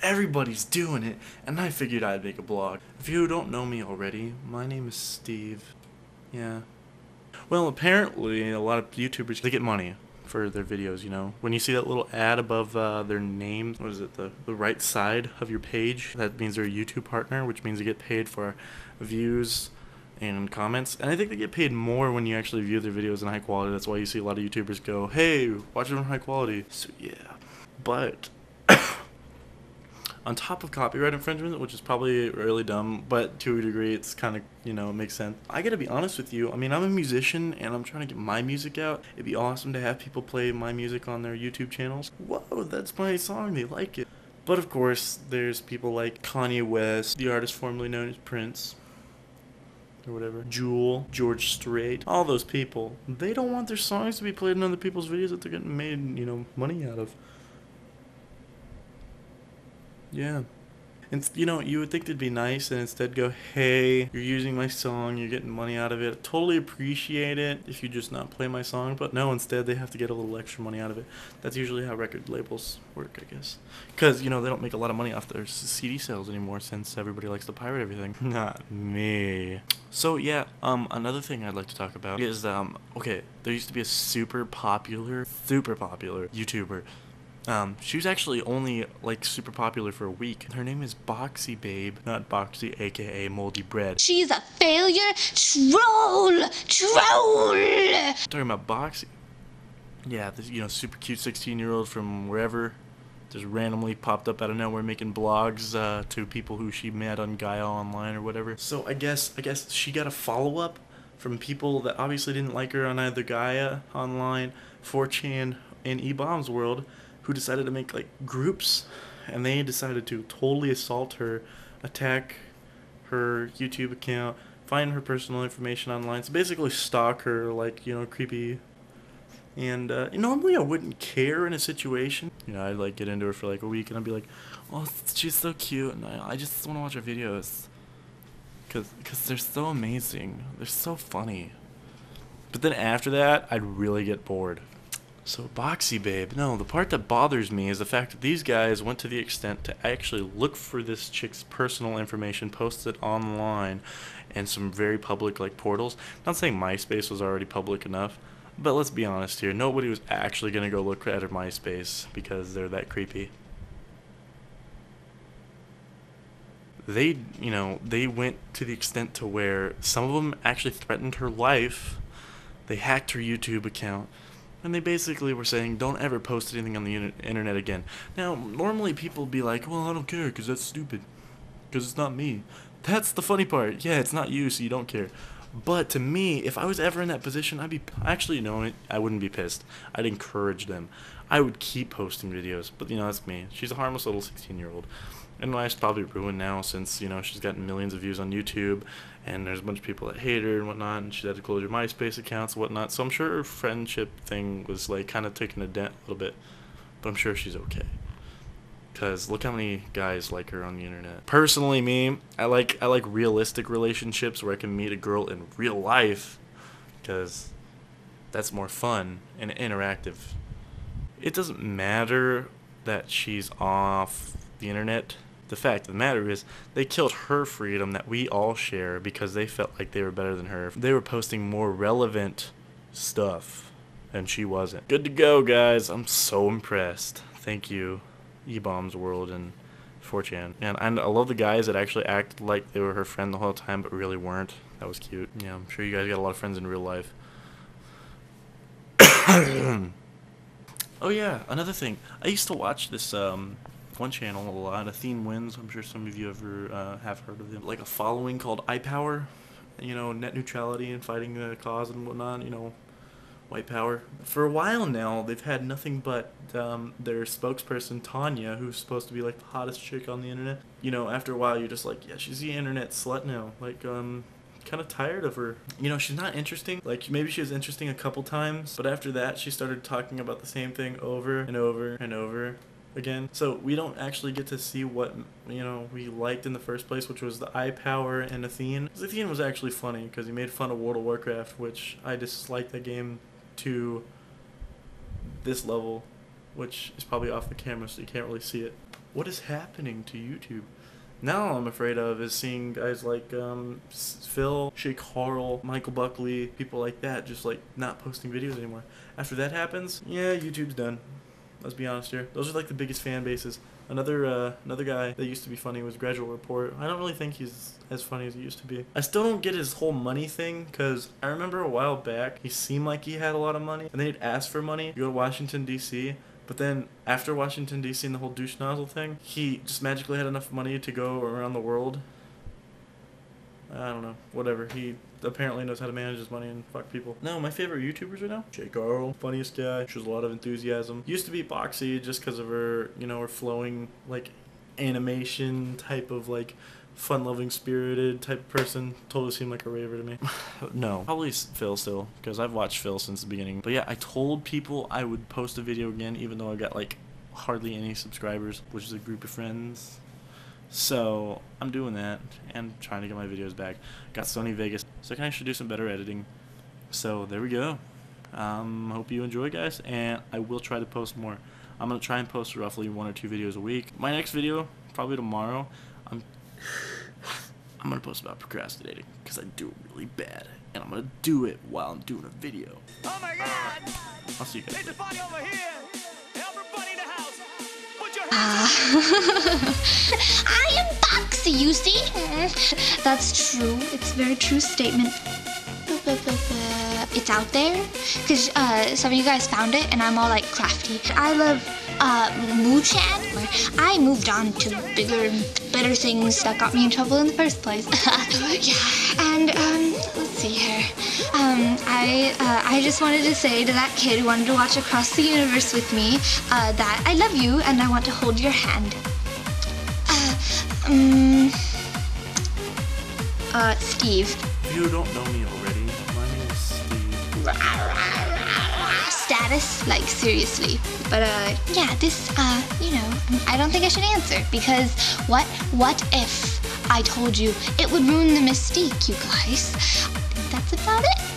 everybody's doing it, and I figured I'd make a blog. If you don't know me already, my name is Steve. Yeah. Well, apparently a lot of YouTubers, they get money for their videos, you know. When you see that little ad above their name, what is it, the right side of your page, that means they're a YouTube partner, which means you get paid for views and comments. And I think they get paid more when you actually view their videos in high quality. That's why you see a lot of YouTubers go, hey, watch it in high quality. So yeah. But on top of copyright infringement, which is probably really dumb, but to a degree it's kind of, you know, makes sense. I gotta be honest with you, I mean, I'm a musician and I'm trying to get my music out. It'd be awesome to have people play my music on their YouTube channels. Whoa, that's my song, they like it. But of course, there's people like Kanye West, the artist formerly known as Prince, or whatever, Jewel, George Strait, all those people. They don't want their songs to be played in other people's videos that they're getting made, you know, money out of. Yeah. And, you know, you would think they'd be nice and instead go, hey, you're using my song, you're getting money out of it. Totally appreciate it if you just not play my song. But no, instead they have to get a little extra money out of it. That's usually how record labels work, I guess. Because, you know, they don't make a lot of money off their CD sales anymore since everybody likes to pirate everything. Not me. So, yeah, another thing I'd like to talk about is, okay, there used to be a super popular YouTuber. She was actually only, like, super popular for a week. Her name is Boxxy Babe, not Boxxy, aka Moldy Bread. She's a failure. Troll! Talking about Boxxy. Yeah, this, you know, super cute 16-year-old from wherever just randomly popped up out of nowhere making blogs to people who she met on Gaia Online or whatever. So I guess she got a follow-up from people that obviously didn't like her on either Gaia Online, 4chan, and E-Bombs World, who decided to make, like, groups, and they decided to totally assault her, attack her YouTube account, find her personal information online, so basically stalk her, like, you know, creepy. And normally I wouldn't care in a situation. You know, I'd, like, get into her for, like, a week, and I'd be like, oh, she's so cute, and I just want to watch her videos. Because they're so amazing. They're so funny. But then after that, I'd really get bored. So, Boxxy Babe, no, the part that bothers me is the fact that these guys went to the extent to actually look for this chick's personal information, post it online, and some very public, like, portals. Not saying MySpace was already public enough, but let's be honest here, nobody was actually going to go look at her MySpace because they're that creepy. They, you know, they went to the extent to where some of them actually threatened her life. They hacked her YouTube account. And they basically were saying, don't ever post anything on the internet again. Now, normally people would be like, well, I don't care because that's stupid. Because it's not me. That's the funny part. Yeah, it's not you, so you don't care. But to me, if I was ever in that position, I'd be... Actually, no, I wouldn't be pissed. I'd encourage them. I would keep posting videos. But, you know, that's me. She's a harmless little 16-year-old. And life's probably ruined now since, you know, she's gotten millions of views on YouTube, and there's a bunch of people that hate her and whatnot, and she had to close her MySpace accounts and whatnot, so I'm sure her friendship thing was, like, kind of taking a dent a little bit, but I'm sure she's okay. Because look how many guys like her on the internet. Personally, me, I like realistic relationships where I can meet a girl in real life, because that's more fun and interactive. It doesn't matter that she's off the internet. The fact of the matter is, they killed her freedom that we all share because they felt like they were better than her. They were posting more relevant stuff, and she wasn't. Good to go, guys. I'm so impressed. Thank you, E-Bombs World and 4chan. And I love the guys that actually acted like they were her friend the whole time, but really weren't. That was cute. Yeah, I'm sure you guys got a lot of friends in real life. Oh yeah, another thing. I used to watch this, one channel a lot, Athene Wins. I'm sure some of you ever have heard of them. Like a following called iPower, you know, net neutrality and fighting the cause and whatnot, you know, white power. For a while now, they've had nothing but their spokesperson, Tanya, who's supposed to be like the hottest chick on the internet. You know, after a while, you're just like, yeah, she's the internet slut now. Like, kind of tired of her. You know, she's not interesting. Like, maybe she was interesting a couple times, but after that, she started talking about the same thing over and over and over again. So we don't actually get to see what, you know, we liked in the first place, which was the iPower and Athene. Athene was actually funny because he made fun of World of Warcraft, which I disliked that game to this level, which is probably off the camera so you can't really see it. What is happening to YouTube? Now all I'm afraid of is seeing guys like Phil, Shay Carl, Michael Buckley, people like that just like not posting videos anymore. After that happens, yeah, YouTube's done. Let's be honest here. Those are like the biggest fan bases. Another guy that used to be funny was Gradual Report. I don't really think he's as funny as he used to be. I still don't get his whole money thing, because I remember a while back he seemed like he had a lot of money, and then he'd ask for money to go to Washington D.C. But then after Washington D.C. and the whole douche nozzle thing, he just magically had enough money to go around the world. I don't know. Whatever. He apparently knows how to manage his money and fuck people. No, my favorite YouTubers right now? Shay Carl. Funniest guy. Shows a lot of enthusiasm. Used to be Boxxy just because of her, you know, her flowing, like, animation type of, like, fun-loving, spirited type of person. Totally seemed like a raver to me. No. Probably Phil still, because I've watched Phil since the beginning. But yeah, I told people I would post a video again, even though I got, like, hardly any subscribers, which is a group of friends. So I'm doing that and trying to get my videos back. Got Sony Vegas, so I can actually do some better editing. So there we go. Hope you enjoy, guys, and I will try to post more. I'm gonna try and post roughly 1 or 2 videos a week. My next video, probably tomorrow, I'm gonna post about procrastinating, because I do it really bad, and I'm gonna do it while I'm doing a video. Oh my God! I'll see you guys. There's a party over here. Everybody in the house, put your hands up. I am Boxxy, you see? That's true. It's a very true statement. It's out there because some of you guys found it, and I'm all like crafty. I love Moo-chan. I moved on to bigger and better things that got me in trouble in the first place. Yeah, and let's see here. I just wanted to say to that kid who wanted to watch Across the Universe with me that I love you and I want to hold your hand. Steve. If you don't know me already, my name is Steve. Status, like seriously. But yeah, this you know, I don't think I should answer because what if I told you it would ruin the mystique, you guys? I think that's about it.